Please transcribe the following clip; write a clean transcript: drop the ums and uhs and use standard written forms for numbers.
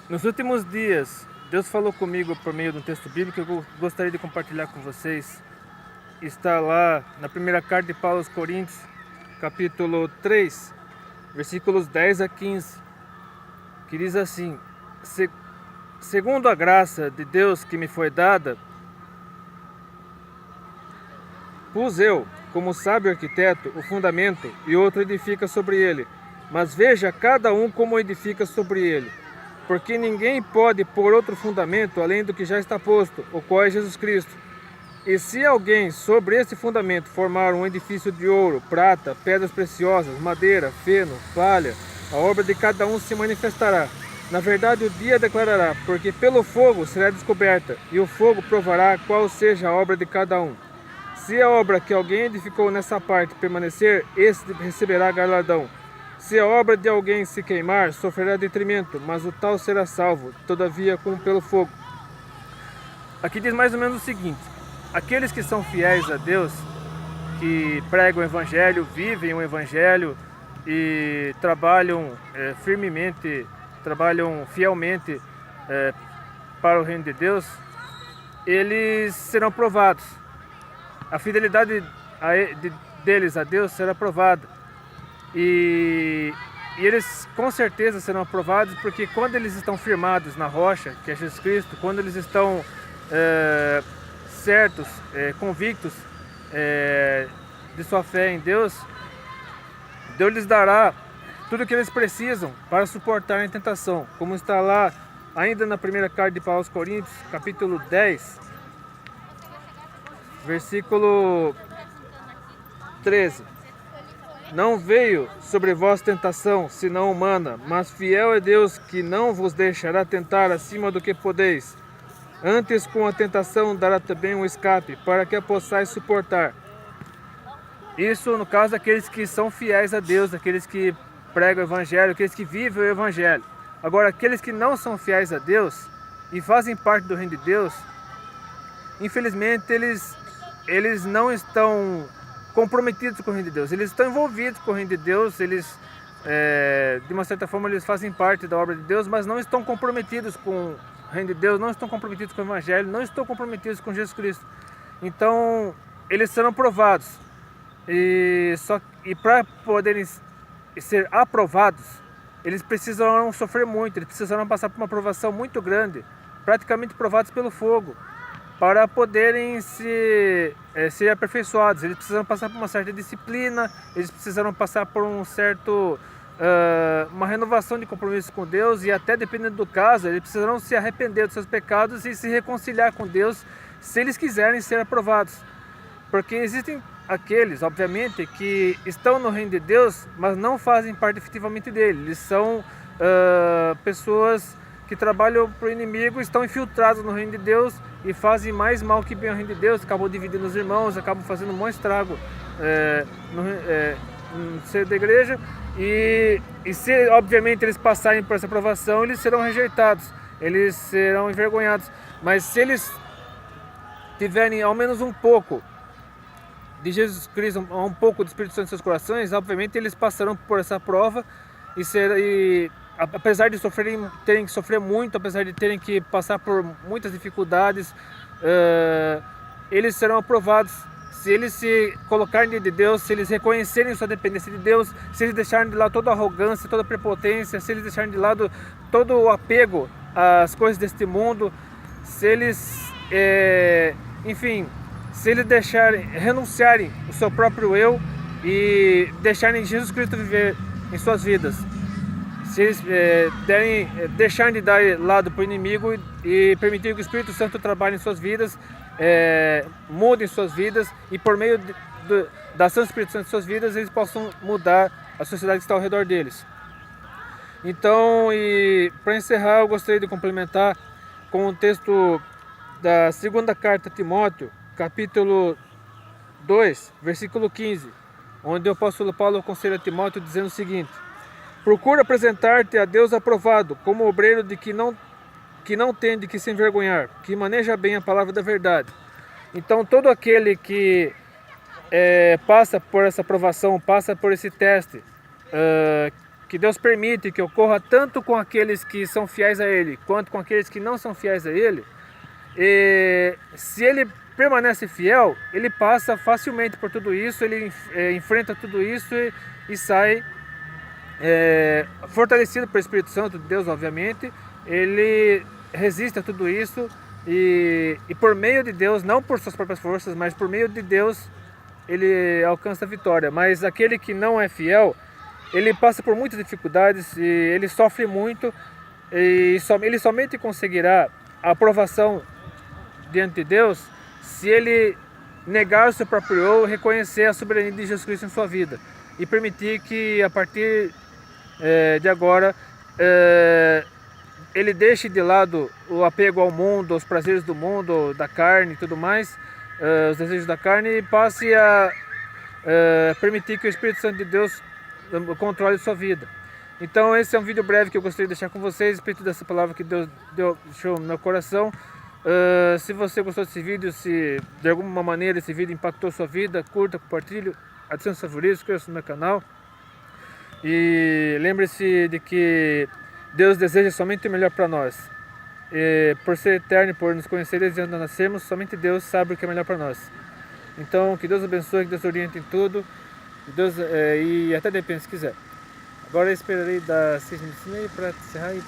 Nos últimos dias, Deus falou comigo por meio de um texto bíblico que eu gostaria de compartilhar com vocês. Está lá na primeira carta de Paulo aos Coríntios, capítulo 3, versículos 10 a 15, que diz assim: Segundo a graça de Deus que me foi dada, pus eu, como sábio arquiteto, o fundamento, e outro edifica sobre ele. Mas veja cada um como edifica sobre ele. Porque ninguém pode pôr outro fundamento além do que já está posto, o qual é Jesus Cristo. E se alguém sobre esse fundamento formar um edifício de ouro, prata, pedras preciosas, madeira, feno, palha, a obra de cada um se manifestará. Na verdade, o dia declarará, porque pelo fogo será descoberta, e o fogo provará qual seja a obra de cada um. Se a obra que alguém edificou nessa parte permanecer, esse receberá galardão. Se a obra de alguém se queimar, sofrerá detrimento, mas o tal será salvo, todavia como pelo fogo. Aqui diz mais ou menos o seguinte: aqueles que são fiéis a Deus, que pregam o Evangelho, vivem o Evangelho e trabalham firmemente, trabalham fielmente para o reino de Deus, eles serão provados. A fidelidade deles a Deus será provada. E eles com certeza serão aprovados, porque quando eles estão firmados na rocha, que é Jesus Cristo, quando eles estão certos, convictos de sua fé em Deus, Deus lhes dará tudo o que eles precisam para suportar a tentação, como está lá ainda na primeira carta de Paulo aos Coríntios, capítulo 10, versículo 13. Não veio sobre vós tentação, senão humana, mas fiel é Deus, que não vos deixará tentar acima do que podeis. Antes, com a tentação, dará também um escape, para que a possais suportar. Isso no caso daqueles que são fiéis a Deus, daqueles que pregam o Evangelho, aqueles que vivem o Evangelho. Agora, aqueles que não são fiéis a Deus e fazem parte do reino de Deus, infelizmente eles não estão comprometidos com o reino de Deus. Eles estão envolvidos com o reino de Deus, eles de uma certa forma eles fazem parte da obra de Deus, mas não estão comprometidos com o reino de Deus, não estão comprometidos com o Evangelho, não estão comprometidos com Jesus Cristo. Então eles serão provados, e para poderem ser aprovados, eles precisarão sofrer muito, eles precisarão passar por uma provação muito grande, praticamente provados pelo fogo, para poderem ser aperfeiçoados. Eles precisam passar por uma certa disciplina, eles precisarão passar por uma renovação de compromisso com Deus, e até dependendo do caso, eles precisarão se arrepender dos seus pecados e se reconciliar com Deus, se eles quiserem ser aprovados. Porque existem aqueles, obviamente, que estão no reino de Deus, mas não fazem parte efetivamente dele. Eles são pessoas que trabalham para o inimigo, estão infiltrados no reino de Deus e fazem mais mal que bem ao reino de Deus, acabam dividindo os irmãos, acabam fazendo um bom estrago no seio da igreja, e se obviamente eles passarem por essa provação, eles serão rejeitados, eles serão envergonhados. Mas se eles tiverem ao menos um pouco de Jesus Cristo, um pouco do Espírito Santo em seus corações, obviamente eles passarão por essa prova e apesar de terem que sofrer muito, apesar de terem que passar por muitas dificuldades, eles serão aprovados. Se eles se colocarem diante de Deus, se eles reconhecerem sua dependência de Deus, se eles deixarem de lado toda a arrogância, toda a prepotência, se eles deixarem de lado todo o apego às coisas deste mundo, se eles, se eles renunciarem o seu próprio eu e deixarem Jesus Cristo viver em suas vidas, se eles deixarem de dar lado para o inimigo e permitir que o Espírito Santo trabalhe em suas vidas, mude em suas vidas, e por meio da ação do Espírito Santo em suas vidas, eles possam mudar a sociedade que está ao redor deles. Então, para encerrar, eu gostaria de complementar com o texto da segunda carta a Timóteo, capítulo 2, versículo 15, onde o apóstolo Paulo aconselha a Timóteo dizendo o seguinte: procura apresentar-te a Deus aprovado, como obreiro que não tem de que se envergonhar, que maneja bem a palavra da verdade. Então, todo aquele que passa por essa provação, passa por esse teste, que Deus permite que ocorra tanto com aqueles que são fiéis a Ele, quanto com aqueles que não são fiéis a Ele, e se ele permanece fiel, ele passa facilmente por tudo isso, ele enfrenta tudo isso e sai fortalecido pelo Espírito Santo de Deus, obviamente. Ele resiste a tudo isso e por meio de Deus, não por suas próprias forças, mas por meio de Deus, ele alcança a vitória. Mas aquele que não é fiel, ele passa por muitas dificuldades e ele sofre muito, e ele somente conseguirá a aprovação diante de Deus se ele negar o seu próprio eu, reconhecer a soberania de Jesus Cristo em sua vida e permitir que a partir de agora ele deixe de lado o apego ao mundo, aos prazeres do mundo, da carne e tudo mais, os desejos da carne, e passe a permitir que o Espírito Santo de Deus controle sua vida. Então esse é um vídeo breve que eu gostaria de deixar com vocês, a respeito dessa palavra que Deus deixou no meu coração. Se você gostou desse vídeo, se de alguma maneira esse vídeo impactou sua vida, curta, compartilhe, adicione os favoritos, inscreva-se no meu canal. E lembre-se de que Deus deseja somente o melhor para nós. E por ser eterno e por nos conhecer desde onde nós nascemos, somente Deus sabe o que é melhor para nós. Então que Deus abençoe, que Deus oriente em tudo, e até depende se quiser. Agora eu esperarei dar 6 minutos e meio para encerrar e